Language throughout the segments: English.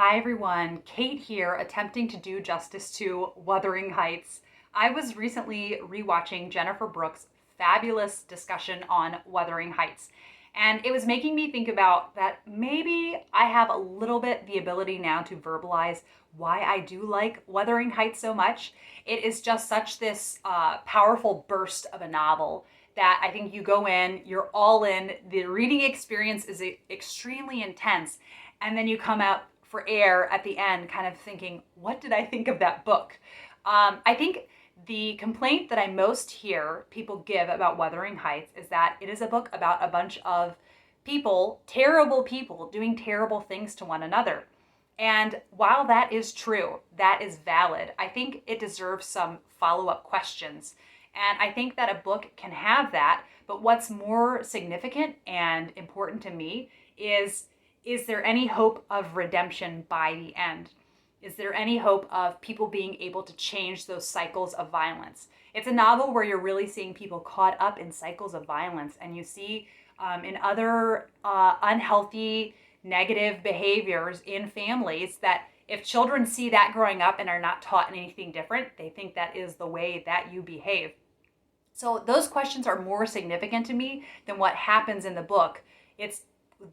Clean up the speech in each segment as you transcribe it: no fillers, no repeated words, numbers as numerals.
Hi everyone, Kate here, attempting to do justice to Wuthering Heights. I was recently rewatching Jennifer Brooks' fabulous discussion on Wuthering Heights, and it was making me think about that maybe I have a little bit the ability now to verbalize why I do like Wuthering Heights so much. It is just such this powerful burst of a novel that I think you go in, you're all in, the reading experience is extremely intense, and then you come out for air at the end kind of thinking, what did I think of that book? I think the complaint that I most hear people give about Wuthering Heights is that it is a book about a bunch of people, terrible people, doing terrible things to one another. And while that is true, that is valid, I think it deserves some follow-up questions. And I think that a book can have that, but what's more significant and important to me is there any hope of redemption by the end? Is there any hope of people being able to change those cycles of violence? It's a novel where you're really seeing people caught up in cycles of violence, and you see in other unhealthy, negative behaviors in families that if children see that growing up and are not taught anything different, they think that is the way that you behave. So those questions are more significant to me than what happens in the book. It's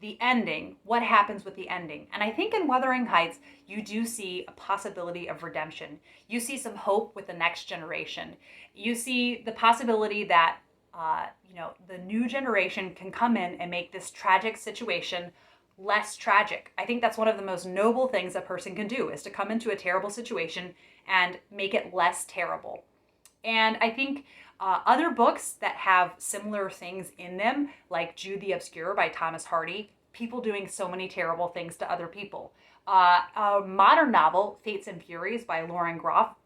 the ending, what happens with the ending. And I think in Wuthering Heights, you do see a possibility of redemption. You see some hope with the next generation. You see the possibility that, the new generation can come in and make this tragic situation less tragic. I think that's one of the most noble things a person can do, is to come into a terrible situation and make it less terrible. And I think other books that have similar things in them, like Jude the Obscure by Thomas Hardy, people doing so many terrible things to other people. A modern novel, Fates and Furies by Lauren Groff,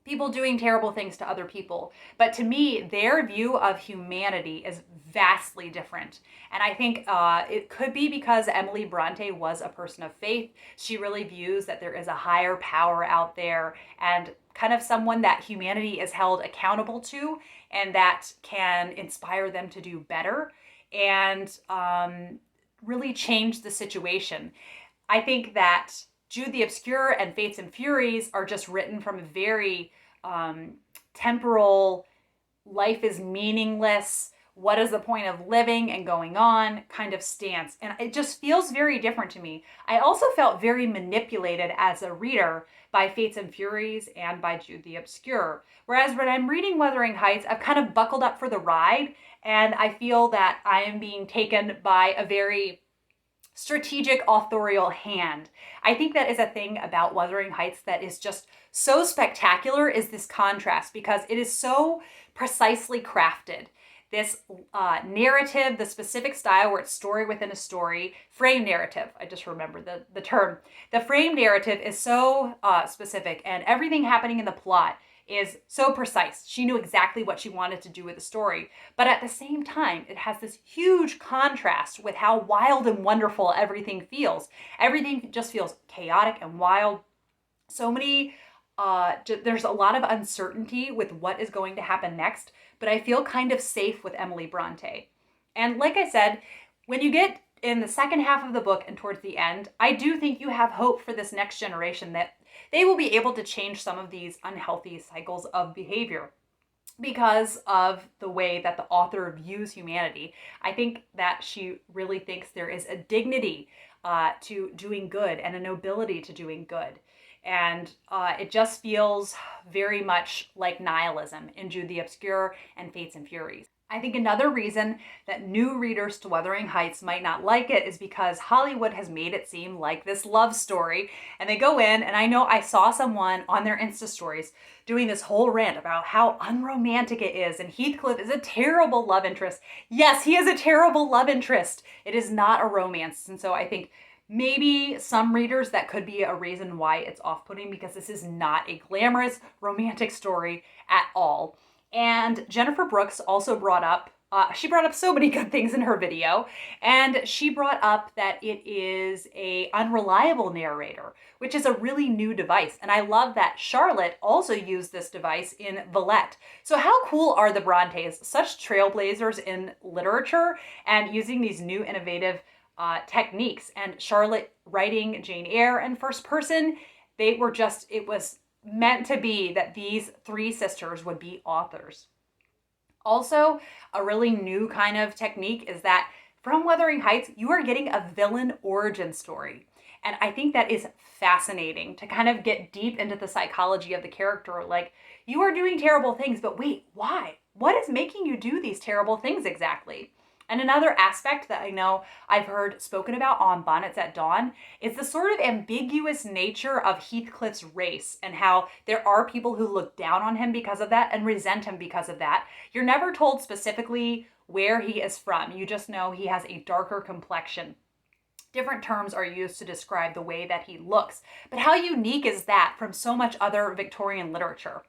people doing terrible things to other people. But to me, their view of humanity is vastly different. And I think it could be because Emily Bronte was a person of faith. She really views that there is a higher power out there and kind of someone that humanity is held accountable to and that can inspire them to do better and really change the situation. I think that Jude the Obscure and Fates and Furies are just written from a very temporal, life is meaningless, what is the point of living and going on kind of stance. And it just feels very different to me. I also felt very manipulated as a reader by Fates and Furies and by Jude the Obscure. Whereas when I'm reading Wuthering Heights, I've kind of buckled up for the ride, and I feel that I am being taken by a very strategic authorial hand. I think that is a thing about Wuthering Heights that is just so spectacular, is this contrast, because it is so precisely crafted. This narrative, the specific style where it's story within a story, frame narrative, I just remember the term. The frame narrative is so specific, and everything happening in the plot is so precise. She knew exactly what she wanted to do with the story. But at the same time, it has this huge contrast with how wild and wonderful everything feels. Everything just feels chaotic and wild. So many, there's a lot of uncertainty with what is going to happen next, but I feel kind of safe with Emily Bronte. And like I said, when you get in the second half of the book and towards the end, I do think you have hope for this next generation that they will be able to change some of these unhealthy cycles of behavior because of the way that the author views humanity. I think that she really thinks there is a dignity to doing good and a nobility to doing good. And it just feels very much like nihilism in Jude the Obscure and Fates and Furies. I think another reason that new readers to Wuthering Heights might not like it is because Hollywood has made it seem like this love story. And they go in, and I know I saw someone on their Insta stories doing this whole rant about how unromantic it is, and Heathcliff is a terrible love interest. Yes, he is a terrible love interest. It is not a romance. And so I think maybe some readers, that could be a reason why it's off-putting, because this is not a glamorous romantic story at all. And Jennifer Brooks also brought up, she brought up so many good things in her video, and she brought up that it is a unreliable narrator, which is a really new device. And I love that Charlotte also used this device in Villette. So how cool are the Brontes? Such trailblazers in literature, and using these new innovative techniques. And Charlotte writing Jane Eyre in first person, they were just, it was meant to be that these three sisters would be authors. Also, a really new kind of technique is that from Wuthering Heights, you are getting a villain origin story. And I think that is fascinating to kind of get deep into the psychology of the character. Like, you are doing terrible things, but wait, why? What is making you do these terrible things exactly? And another aspect that I know I've heard spoken about on Bonnets at Dawn is the sort of ambiguous nature of Heathcliff's race and how there are people who look down on him because of that and resent him because of that. You're never told specifically where he is from. You just know he has a darker complexion. Different terms are used to describe the way that he looks. But how unique is that from so much other Victorian literature?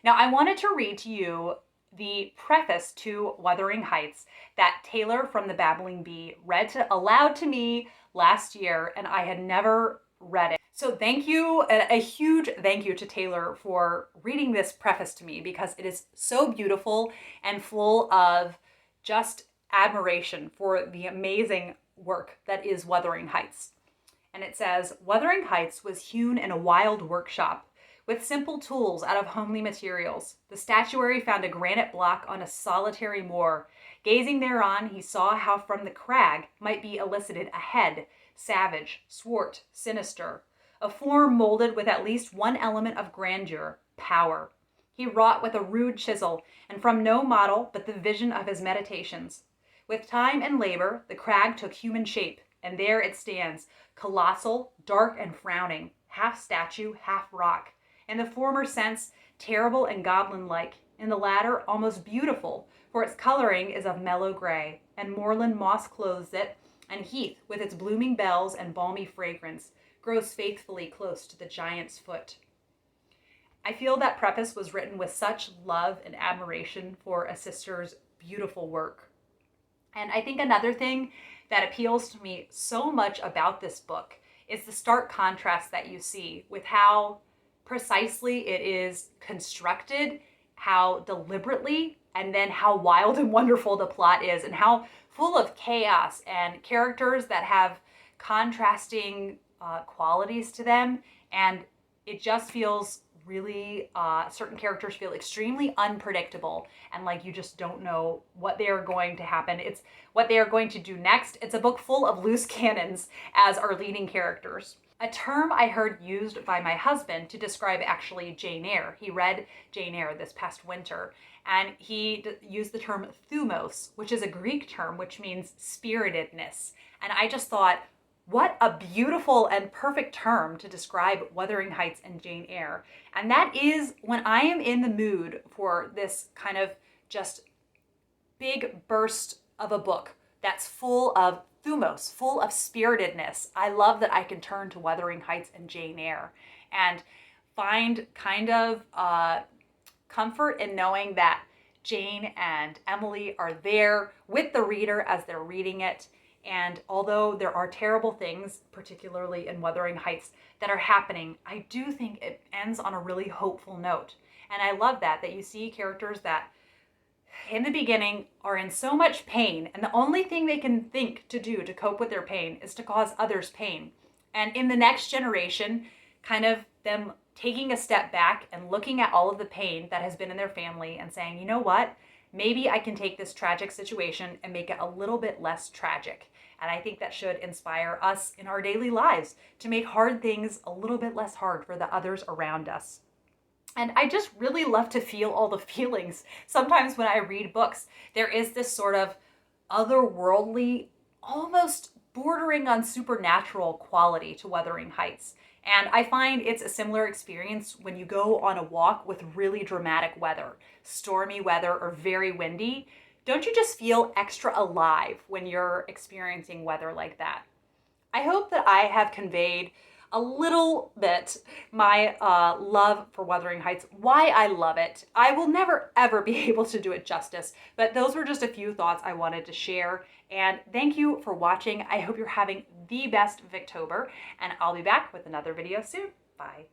Now, I wanted to read to you the preface to Wuthering Heights that Taylor from the Babbling Bee read aloud to me last year, and I had never read it. So thank you, a huge thank you to Taylor for reading this preface to me, because it is so beautiful and full of just admiration for the amazing work that is Wuthering Heights. And it says, Wuthering Heights was hewn in a wild workshop with simple tools out of homely materials. The statuary found a granite block on a solitary moor. Gazing thereon, he saw how from the crag might be elicited a head, savage, swart, sinister, a form molded with at least one element of grandeur, power. He wrought with a rude chisel, and from no model but the vision of his meditations. With time and labor, the crag took human shape, and there it stands, colossal, dark and frowning, half statue, half rock. In the former sense, terrible and goblin-like. In the latter, almost beautiful, for its coloring is of mellow gray, and moorland moss clothes it, and heath, with its blooming bells and balmy fragrance, grows faithfully close to the giant's foot. I feel that preface was written with such love and admiration for a sister's beautiful work. And I think another thing that appeals to me so much about this book is the stark contrast that you see with how precisely it is constructed, how deliberately, and then how wild and wonderful the plot is, and how full of chaos and characters that have contrasting qualities to them. And it just feels really, certain characters feel extremely unpredictable, and like you just don't know what they are going to happen. It's what they are going to do next. It's a book full of loose cannons as our leading characters. A term I heard used by my husband to describe actually Jane Eyre. He read Jane Eyre this past winter, and he used the term thumos, which is a Greek term which means spiritedness. And I just thought, what a beautiful and perfect term to describe Wuthering Heights and Jane Eyre. And that is when I am in the mood for this kind of just big burst of a book that's full of thumos, full of spiritedness. I love that I can turn to Wuthering Heights and Jane Eyre and find kind of comfort in knowing that Jane and Emily are there with the reader as they're reading it. And although there are terrible things, particularly in Wuthering Heights, that are happening, I do think it ends on a really hopeful note. And I love that you see characters that in the beginning are in so much pain, and the only thing they can think to do to cope with their pain is to cause others pain. And in the next generation, kind of them taking a step back and looking at all of the pain that has been in their family and saying, you know what, maybe I can take this tragic situation and make it a little bit less tragic. And I think that should inspire us in our daily lives to make hard things a little bit less hard for the others around us. And I just really love to feel all the feelings. Sometimes when I read books, there is this sort of otherworldly, almost bordering on supernatural quality to Wuthering Heights. And I find it's a similar experience when you go on a walk with really dramatic weather, stormy weather or very windy. Don't you just feel extra alive when you're experiencing weather like that? I hope that I have conveyed a little bit my love for Wuthering Heights, why I love it. I will never ever be able to do it justice, but those were just a few thoughts I wanted to share. And thank you for watching. I hope you're having the best Victober, and I'll be back with another video soon. Bye.